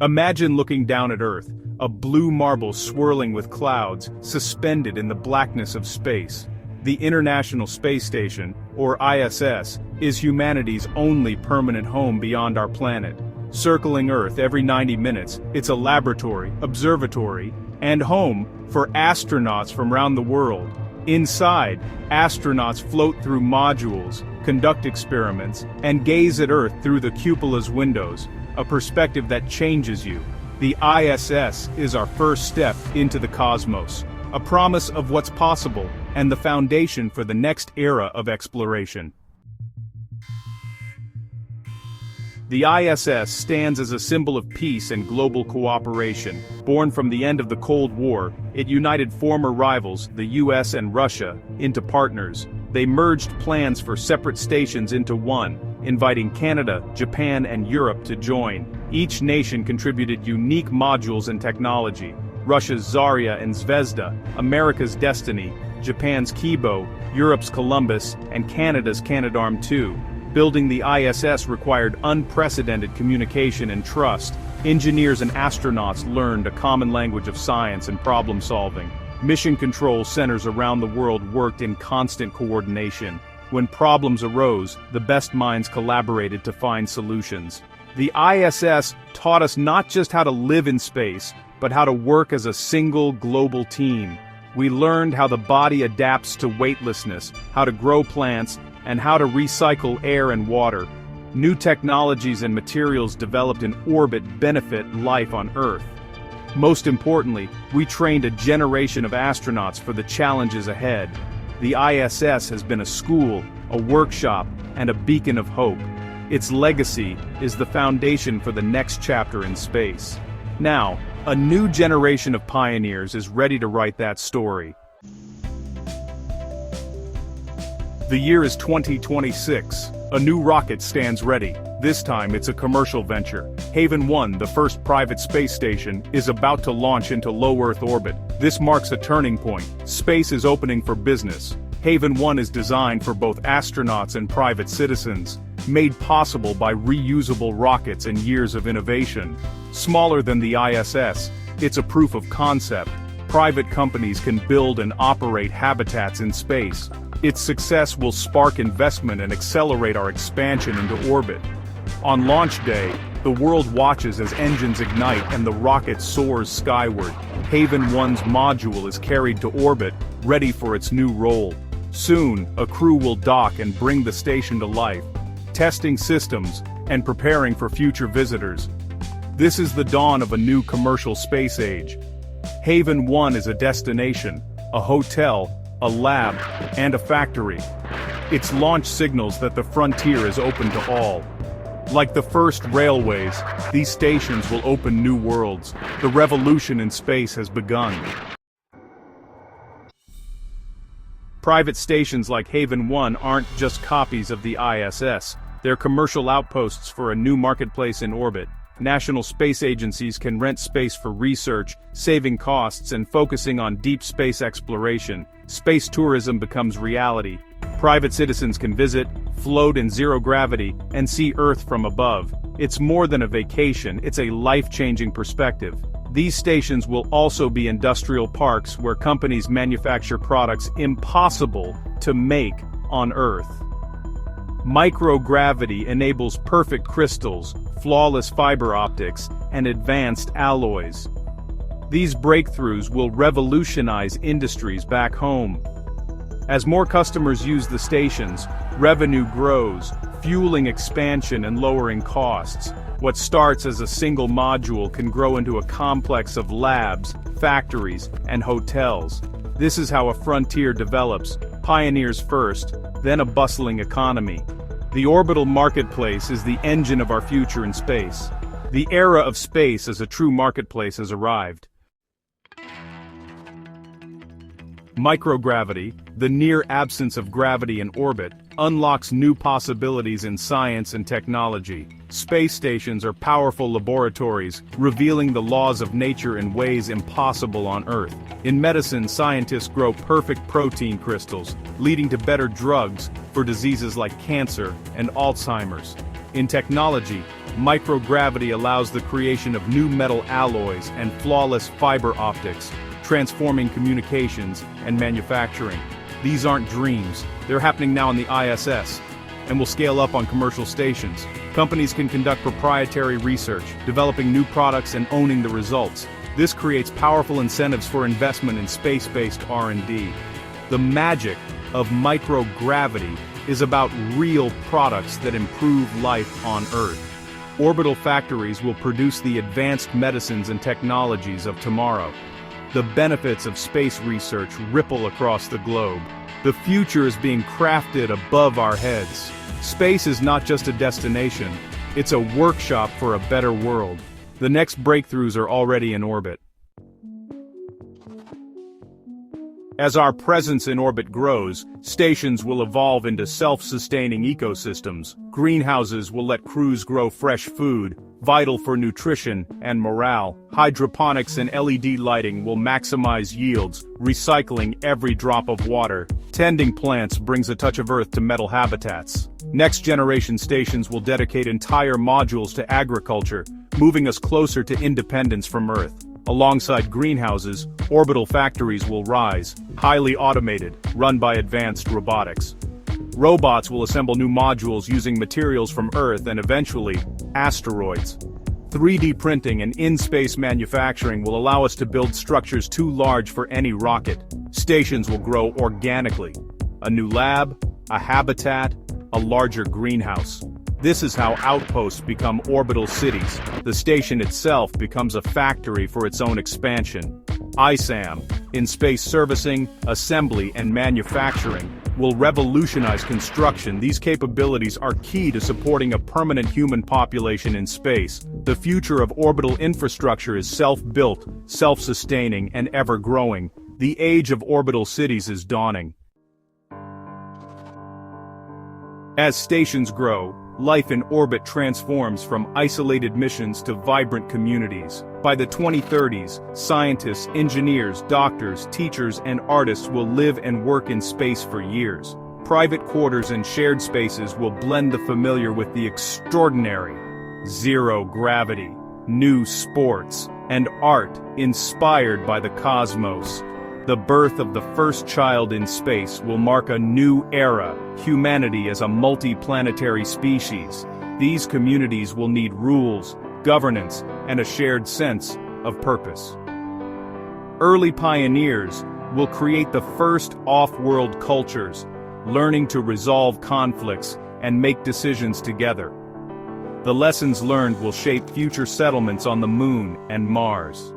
Imagine looking down at Earth, a blue marble swirling with clouds, suspended in the blackness of space. The International Space Station, or ISS, is humanity's only permanent home beyond our planet. Circling Earth every 90 minutes, it's a laboratory, observatory, and home for astronauts from around the world. Inside, astronauts float through modules, conduct experiments, and gaze at Earth through the cupola's windows, a perspective that changes you. The ISS is our first step into the cosmos, a promise of what's possible, and the foundation for the next era of exploration. The ISS stands as a symbol of peace and global cooperation. Born from the end of the Cold War, it united former rivals, the US and Russia, into partners. They merged plans for separate stations into one, inviting Canada, Japan, and Europe to join. Each nation contributed unique modules and technology. Russia's Zarya and Zvezda, America's Destiny, Japan's Kibo, Europe's Columbus, and Canada's Canadarm2. Building the ISS required unprecedented communication and trust. Engineers and astronauts learned a common language of science and problem solving. Mission control centers around the world worked in constant coordination. When problems arose, the best minds collaborated to find solutions. The ISS taught us not just how to live in space, but how to work as a single global team. We learned how the body adapts to weightlessness, how to grow plants, and how to recycle air and water. New technologies and materials developed in orbit benefit life on Earth. Most importantly, we trained a generation of astronauts for the challenges ahead. The ISS has been a school, a workshop, and a beacon of hope. Its legacy is the foundation for the next chapter in space. Now, a new generation of pioneers is ready to write that story. The year is 2026. A new rocket stands ready. This time it's a commercial venture. Haven 1, the first private space station, is about to launch into low Earth orbit. This marks a turning point. Space is opening for business. Haven 1 is designed for both astronauts and private citizens, made possible by reusable rockets and years of innovation. Smaller than the ISS, it's a proof of concept. Private companies can build and operate habitats in space. Its success will spark investment and accelerate our expansion into orbit. On launch day, the world watches as engines ignite and the rocket soars skyward. Haven 1's module is carried to orbit, ready for its new role. Soon, a crew will dock and bring the station to life, testing systems and preparing for future visitors. This is the dawn of a new commercial space age. Haven 1 is a destination, a hotel, a lab, and a factory. Its launch signals that the frontier is open to all. Like the first railways, these stations will open new worlds. The revolution in space has begun. Private stations like Haven 1 aren't just copies of the ISS. They're commercial outposts for a new marketplace in orbit. National space agencies can rent space for research, saving costs and focusing on deep space exploration. Space tourism becomes reality. Private citizens can visit, float in zero gravity, and see Earth from above. It's more than a vacation, it's a life-changing perspective. These stations will also be industrial parks where companies manufacture products impossible to make on Earth. Microgravity enables perfect crystals, flawless fiber optics, and advanced alloys. These breakthroughs will revolutionize industries back home. As more customers use the stations, revenue grows, fueling expansion and lowering costs. What starts as a single module can grow into a complex of labs, factories, and hotels. This is how a frontier develops, pioneers first, then a bustling economy. The orbital marketplace is the engine of our future in space. The era of space as a true marketplace has arrived. Microgravity, the near absence of gravity in orbit, unlocks new possibilities in science and technology. Space stations are powerful laboratories, revealing the laws of nature in ways impossible on Earth. In medicine, scientists grow perfect protein crystals, leading to better drugs for diseases like cancer and Alzheimer's. In technology, Microgravity allows the creation of new metal alloys and flawless fiber optics, transforming communications and manufacturing. These aren't dreams, they're happening now on the ISS, and will scale up on commercial stations. Companies can conduct proprietary research, developing new products and owning the results. This creates powerful incentives for investment in space-based R&D. The magic of microgravity is about real products that improve life on Earth. Orbital factories will produce the advanced medicines and technologies of tomorrow. The benefits of space research ripple across the globe. The future is being crafted above our heads. Space is not just a destination, it's a workshop for a better world. The next breakthroughs are already in orbit. As our presence in orbit grows, stations will evolve into self-sustaining ecosystems. Greenhouses will let crews grow fresh food, vital for nutrition and morale. Hydroponics and LED lighting will maximize yields, recycling every drop of water. Tending plants brings a touch of Earth to metal habitats. Next-generation stations will dedicate entire modules to agriculture, moving us closer to independence from Earth. Alongside greenhouses, orbital factories will rise, highly automated, run by advanced robotics. Robots will assemble new modules using materials from Earth and eventually, asteroids. 3D printing and in-space manufacturing will allow us to build structures too large for any rocket. Stations will grow organically. A new lab, a habitat, a larger greenhouse. This is how outposts become orbital cities. The station itself becomes a factory for its own expansion. ISAM, in-space servicing, assembly, and manufacturing, will revolutionize construction. These capabilities are key to supporting a permanent human population in space. The future of orbital infrastructure is self-built, self-sustaining, and ever-growing. The age of orbital cities is dawning. As stations grow, life in orbit transforms from isolated missions to vibrant communities. By the 2030s, scientists, engineers, doctors, teachers, and artists will live and work in space for years. Private quarters and shared spaces will blend the familiar with the extraordinary. Zero gravity, new sports, and art inspired by the cosmos. The birth of the first child in space will mark a new era, humanity as a multi-planetary species. These communities will need rules, governance, and a shared sense of purpose. Early pioneers will create the first off-world cultures, learning to resolve conflicts and make decisions together. The lessons learned will shape future settlements on the Moon and Mars.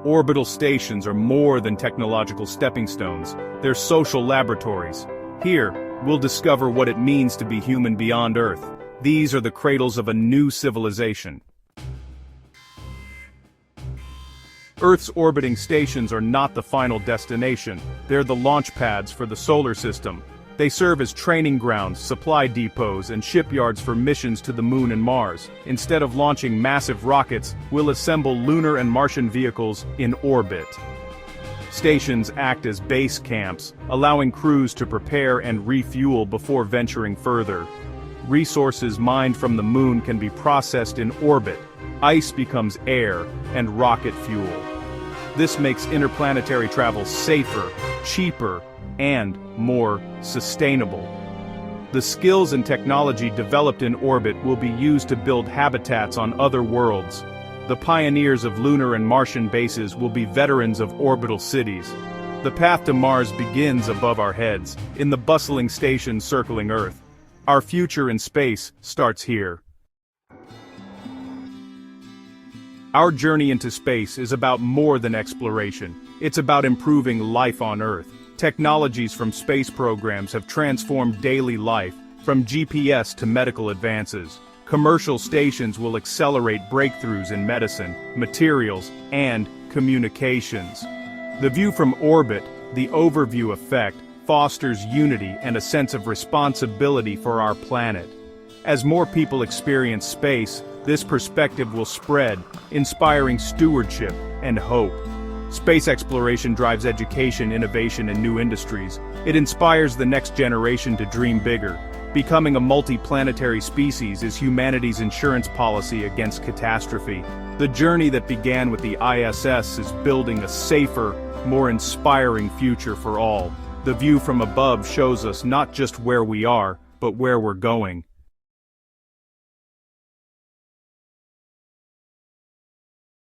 Orbital stations are more than technological stepping stones, they're social laboratories. Here, we'll discover what it means to be human beyond Earth. These are the cradles of a new civilization. Earth's orbiting stations are not the final destination, they're the launch pads for the solar system. They serve as training grounds, supply depots, and shipyards for missions to the Moon and Mars. Instead of launching massive rockets, we'll assemble lunar and Martian vehicles in orbit. Stations act as base camps, allowing crews to prepare and refuel before venturing further. Resources mined from the Moon can be processed in orbit. Ice becomes air and rocket fuel. This makes interplanetary travel safer, cheaper, and more sustainable. The skills and technology developed in orbit will be used to build habitats on other worlds. The pioneers of lunar and Martian bases will be veterans of orbital cities. The path to Mars begins above our heads, in the bustling station circling Earth. Our future in space starts here. Our journey into space is about more than exploration. It's about improving life on Earth. Technologies from space programs have transformed daily life, from GPS to medical advances. Commercial stations will accelerate breakthroughs in medicine, materials, and communications. The view from orbit, the overview effect, fosters unity and a sense of responsibility for our planet. As more people experience space, this perspective will spread, inspiring stewardship and hope. Space exploration drives education, innovation, and new industries. It inspires the next generation to dream bigger. Becoming a multi-planetary species is humanity's insurance policy against catastrophe. The journey that began with the ISS is building a safer, more inspiring future for all. The view from above shows us not just where we are, but where we're going.